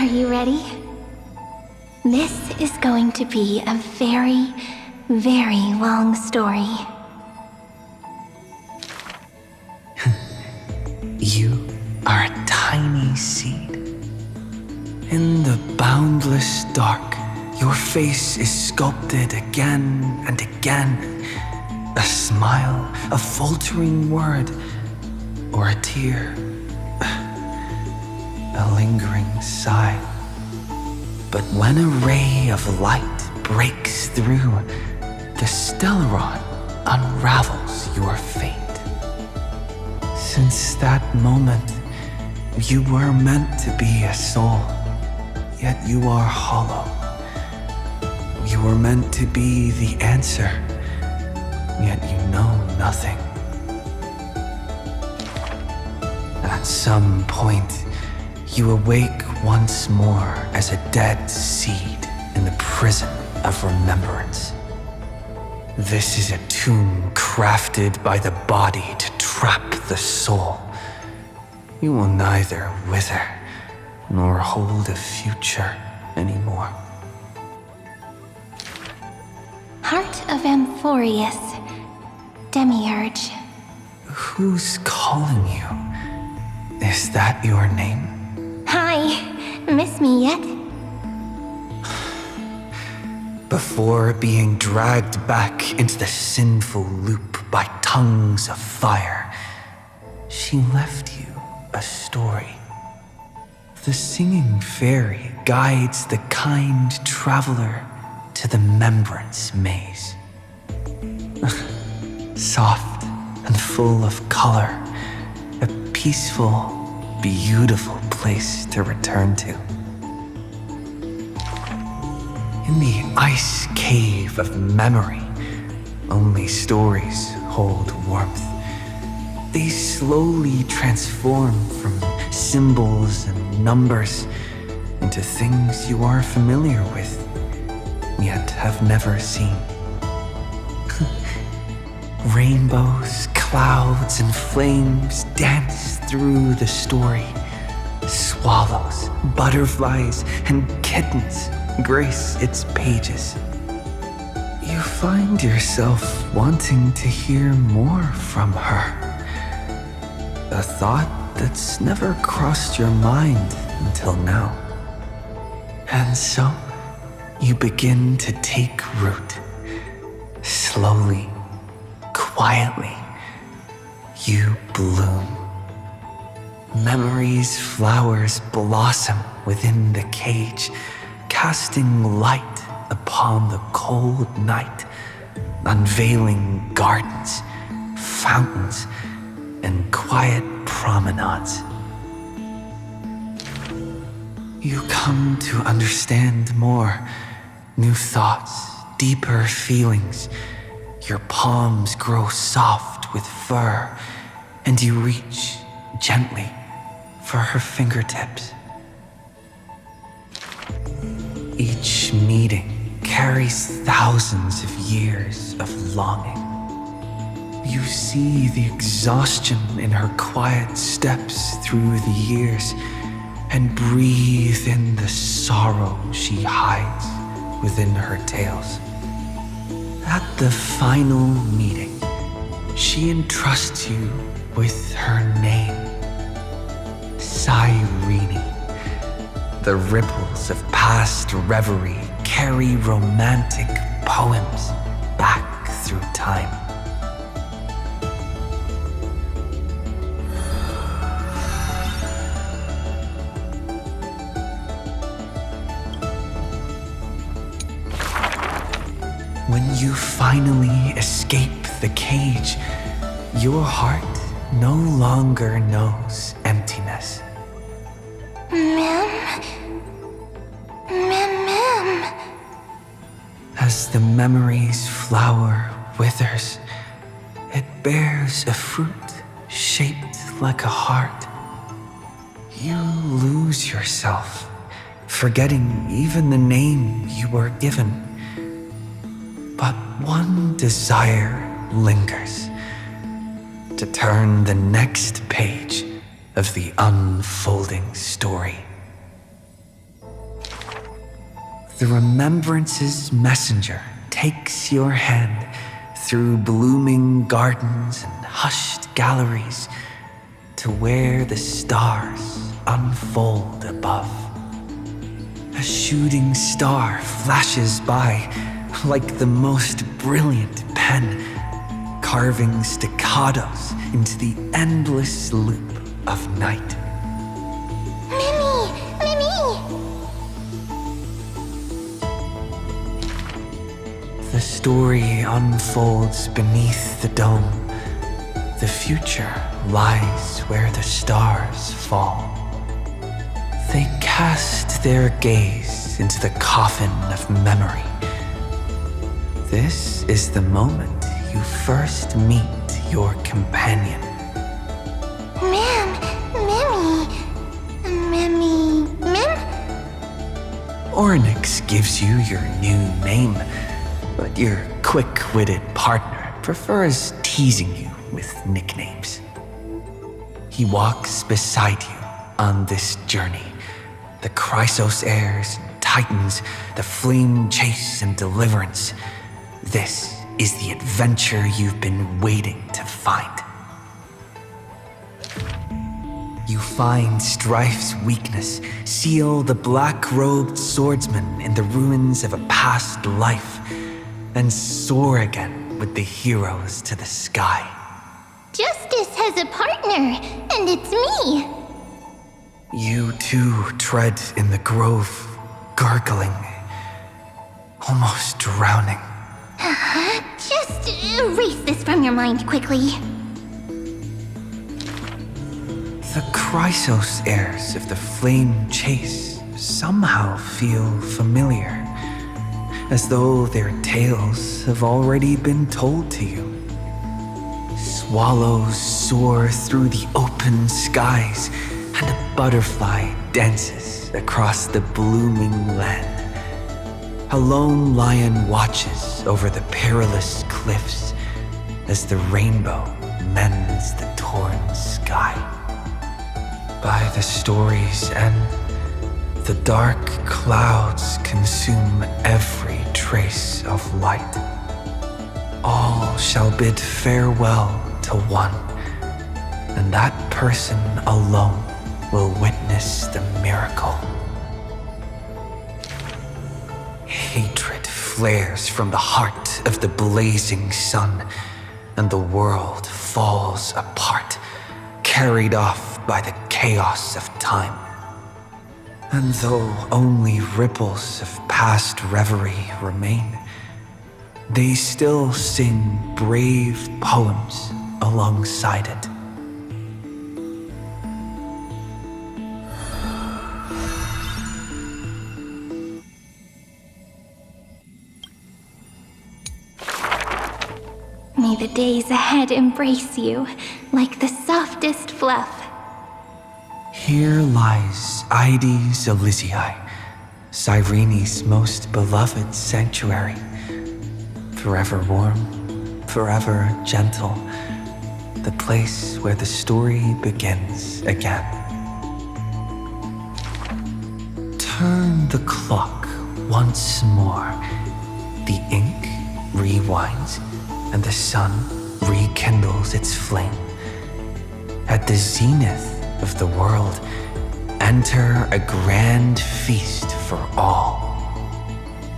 Are you ready? This is going to be a very, very long story. You are a tiny seed. In the boundless dark, your face is sculpted again and again. A smile, a faltering word, or a tear, a lingering sigh. But when a ray of light breaks through, the Stellaron unravels your fate. Since that moment, you were meant to be a soul, yet you are hollow. You were meant to be the answer, yet you know nothing. At some point, you awake once more as a dead seed in the prison of remembrance. This is a tomb crafted by the body to trap the soul. You will neither wither nor hold a future anymore. Heart of Amphoreus, Demiurge. Who's calling you? Is that your name? Hi, miss me yet? Before being dragged back into the sinful loop by tongues of fire, she left you a story. The singing fairy guides the kind traveler to the Membrance Maze. Soft and full of color, a peaceful, beautiful place to return to. In the ice cave of memory, only stories hold warmth. They slowly transform from symbols and numbers into things you are familiar with, yet have never seen. Rainbows, clouds, and flames dance through the story. Swallows, butterflies, and kittens grace its pages. You find yourself wanting to hear more from her. A thought that's never crossed your mind until now. And so, you begin to take root. Slowly, quietly, you bloom. Memory's flowers blossom within the cage, casting light upon the cold night, unveiling gardens, fountains, and quiet promenades. You come to understand more, new thoughts, deeper feelings. Your palms grow soft with fur, and you reach gently for her fingertips. Each meeting carries thousands of years of longing. You see the exhaustion in her quiet steps through the years, and breathe in the sorrow she hides within her tales. At the final meeting, she entrusts you with her name, Cyrene. The ripples of past reverie carry romantic poems back through time. When you finally escape the cage, your heart no longer knows emptiness. Ma'am? As the memory's flower withers, it bears a fruit shaped like a heart. You lose yourself, forgetting even the name you were given. But one desire lingers, to turn the next page of the unfolding story. The remembrance's messenger takes your hand through blooming gardens and hushed galleries to where the stars unfold above. A shooting star flashes by like the most brilliant pen, carving staccatos into the endless loop of night. Mimi! Mimi! The story unfolds beneath the dome. The future lies where the stars fall. They cast their gaze into the coffin of memory. This is the moment you first meet your companion. Mim? Ornyx gives you your new name, but your quick-witted partner prefers teasing you with nicknames. He walks beside you on this journey. The Chrysos heirs and titans, the flame chase and deliverance. This is the adventure you've been waiting to find. You find Strife's weakness, seal the black-robed swordsman in the ruins of a past life, and soar again with the heroes to the sky. Justice has a partner, and it's me. You too tread in the grove, gurgling, almost drowning. Just erase this from your mind quickly. The Chrysos heirs of the Flame Chase somehow feel familiar, as though their tales have already been told to you. Swallows soar through the open skies, and a butterfly dances across the blooming land. A lone lion watches over the perilous cliffs as the rainbow mends the torn sky. By the story's end, the dark clouds consume every trace of light. All shall bid farewell to one, and that person alone will witness the miracle. Hatred flares from the heart of the blazing sun, and the world falls apart, carried off by the chaos of time. And though only ripples of past reverie remain, they still sing brave poems alongside it. May the days ahead embrace you like the softest fluff. Here lies Ides Elysiae, Cyrene's most beloved sanctuary. Forever warm, forever gentle, the place where the story begins again. Turn the clock once more. The ink rewinds, and the sun rekindles its flame. At the zenith of the world, enter a grand feast for all.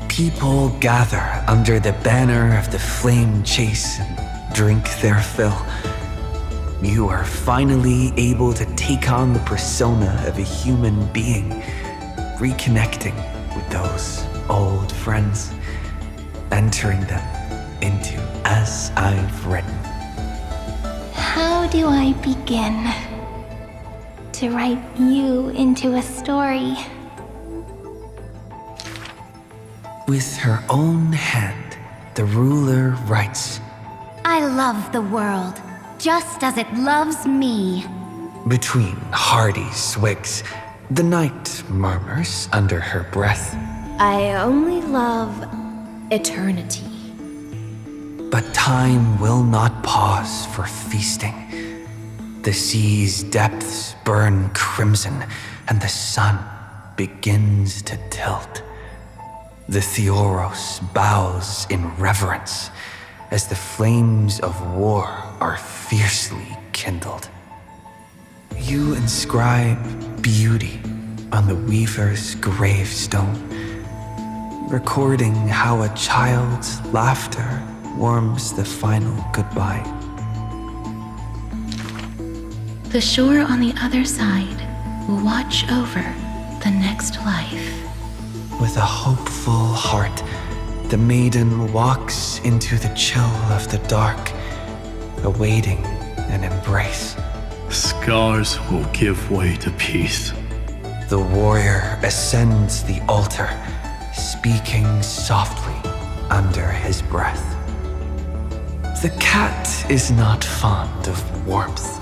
People gather under the banner of the Flame Chase and drink their fill. You are finally able to take on the persona of a human being, reconnecting with those old friends, entering them into As I've Written. How do I begin to write you into a story? With her own hand, the ruler writes, I love the world, just as it loves me. Between hearty swigs, the knight murmurs under her breath, I only love eternity. but time will not pause for feasting. The sea's depths burn crimson, and the sun begins to tilt. The Theoros bows in reverence as the flames of war are fiercely kindled. You inscribe beauty on the weaver's gravestone, recording how a child's laughter warms the final goodbye. The shore on the other side will watch over the next life. With a hopeful heart, the maiden walks into the chill of the dark, awaiting an embrace. Scars will give way to peace. The warrior ascends the altar, speaking softly under his breath. The cat is not fond of warmth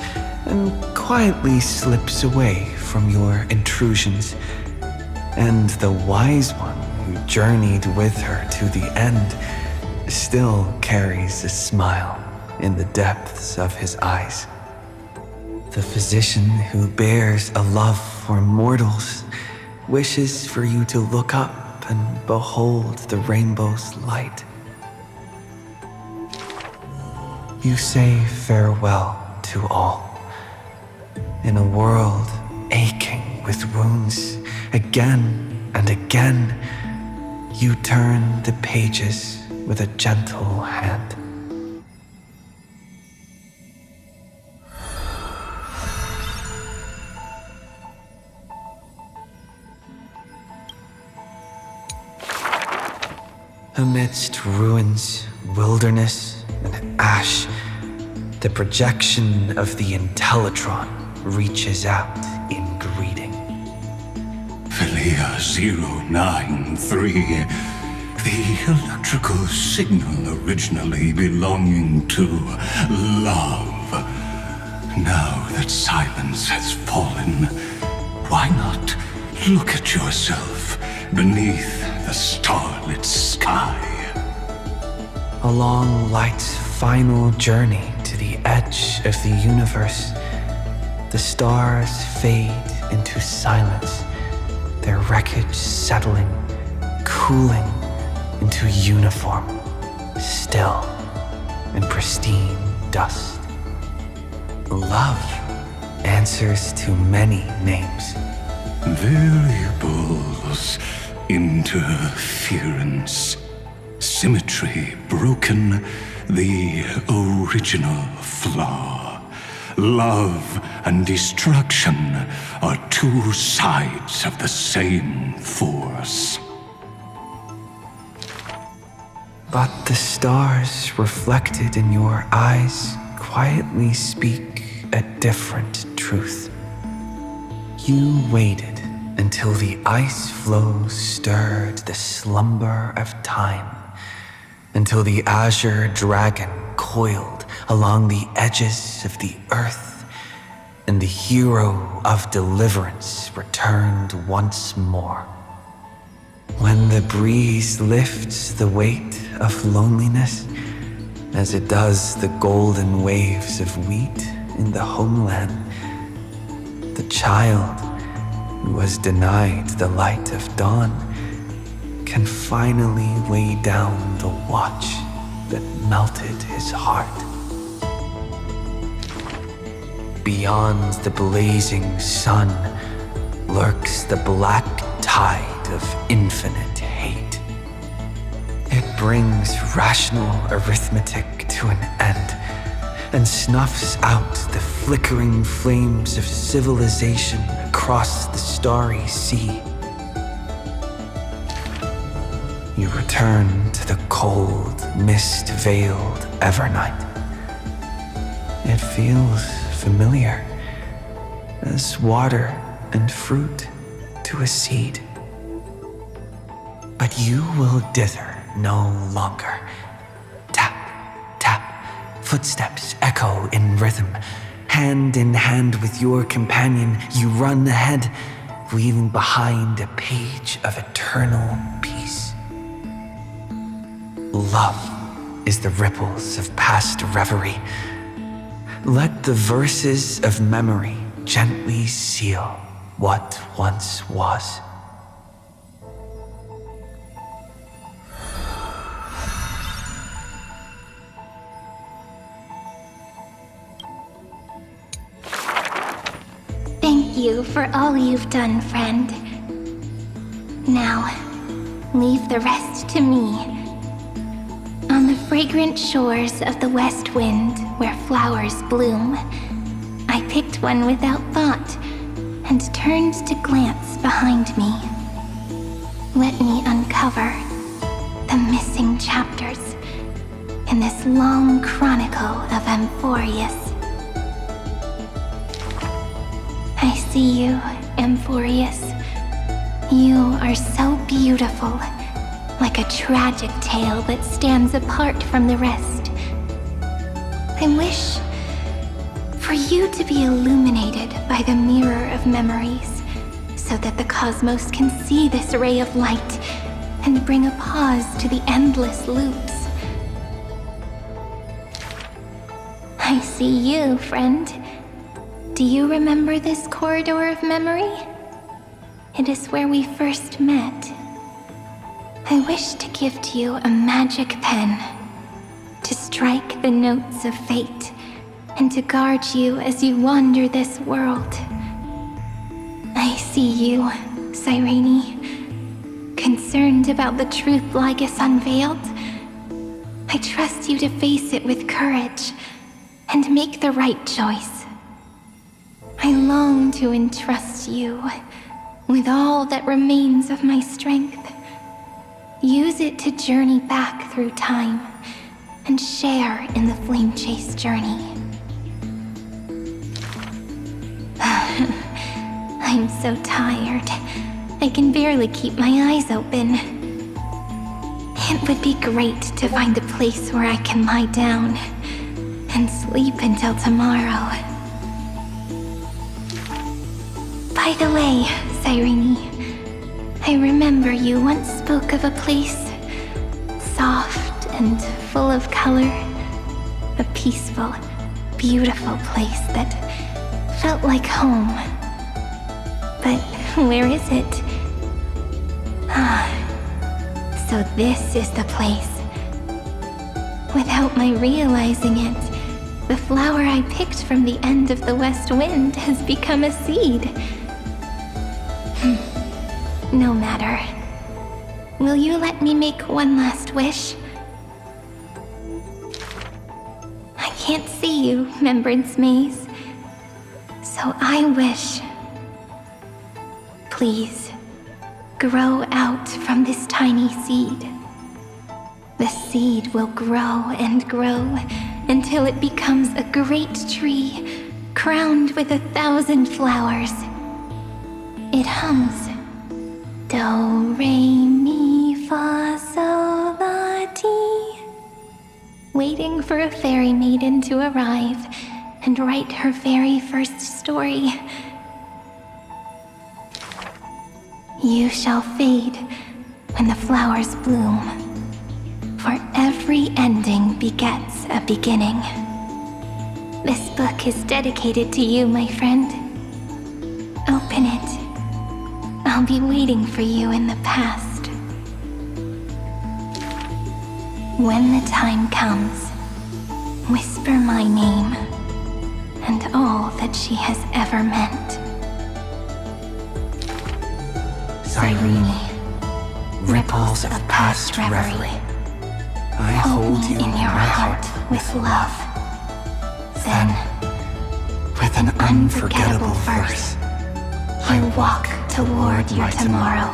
and quietly slips away from your intrusions. And the wise one who journeyed with her to the end still carries a smile in the depths of his eyes. The physician who bears a love for mortals wishes for you to look up and behold the rainbow's light. You say farewell to all in a world aching with wounds. Again and again, you turn the pages with a gentle hand. Amidst ruins, wilderness, and ash, the projection of the Intellitron reaches out in greeting. Philia 093, the electrical signal originally belonging to love. Now that silence has fallen, why not look at yourself beneath the starlit sky? Along light's final journey to the edge of the universe, the stars fade into silence, their wreckage settling, cooling into uniform, still and pristine dust. Love answers to many names. Variables, interference, symmetry broken, the original flaw. Love and destruction are two sides of the same force. But the stars reflected in your eyes quietly speak a different truth. You waited until the ice flow stirred the slumber of time, until the azure dragon coiled along the edges of the earth, and the hero of deliverance returned once more. When the breeze lifts the weight of loneliness, as it does the golden waves of wheat in the homeland, the child who was denied the light of dawn can finally lay down the watch that melted his heart. Beyond the blazing sun lurks the black tide of infinite hate. It brings rational arithmetic to an end and snuffs out the flickering flames of civilization across the starry sea. You return to the cold, mist-veiled Evernight. It feels familiar, as water and fruit to a seed. But you will dither no longer. Tap, tap, footsteps echo in rhythm. Hand in hand with your companion, you run ahead, leaving behind a page of eternal peace. Love is the ripples of past reverie. Let the verses of memory gently seal what once was. you for all you've done, friend. Now, leave the rest to me. On the fragrant shores of the west wind, where flowers bloom, I picked one without thought and turned to glance behind me. Let me uncover the missing chapters in this long chronicle of Amphoreus. I see you, Amphoreus. You are so beautiful, like a tragic tale that stands apart from the rest. I wish for you to be illuminated by the mirror of memories, so that the cosmos can see this ray of light and bring a pause to the endless loops. I see you, friend. Do you remember this corridor of memory? It is where we first met. I wish to gift you a magic pen, to strike the notes of fate, and to guard you as you wander this world. I see you, Cyrene, concerned about the truth Lygus unveiled. I trust you to face it with courage and make the right choice. I long to entrust you with all that remains of my strength. Use it to journey back through time and share in the flame chase journey. I'm so tired. I can barely keep my eyes open. It would be great to find a place where I can lie down and sleep until tomorrow. By the way, Cyrene, I remember you once spoke of a place soft and full of color. A peaceful, beautiful place that felt like home. But where is it? So this is the place. Without my realizing it, the flower I picked from the end of the west wind has become a seed. No matter. Will you let me make one last wish? I can't see you, Remembrance Maze. So I wish. Please, grow out from this tiny seed. The seed will grow and grow until it becomes a great tree, crowned with 1,000 flowers. It hums. Do, re, mi, fa, sol, la, ti. Waiting for a fairy maiden to arrive and write her very first story. You shall fade when the flowers bloom, for every ending begets a beginning. This book is dedicated to you, my friend. Open it. I'll be waiting for you in the past. When the time comes, whisper my name and all that she has ever meant. Cyrene, ripples of past reverie. I hold you in your heart with love. Then, with an unforgettable verse, I walk toward your tomorrow.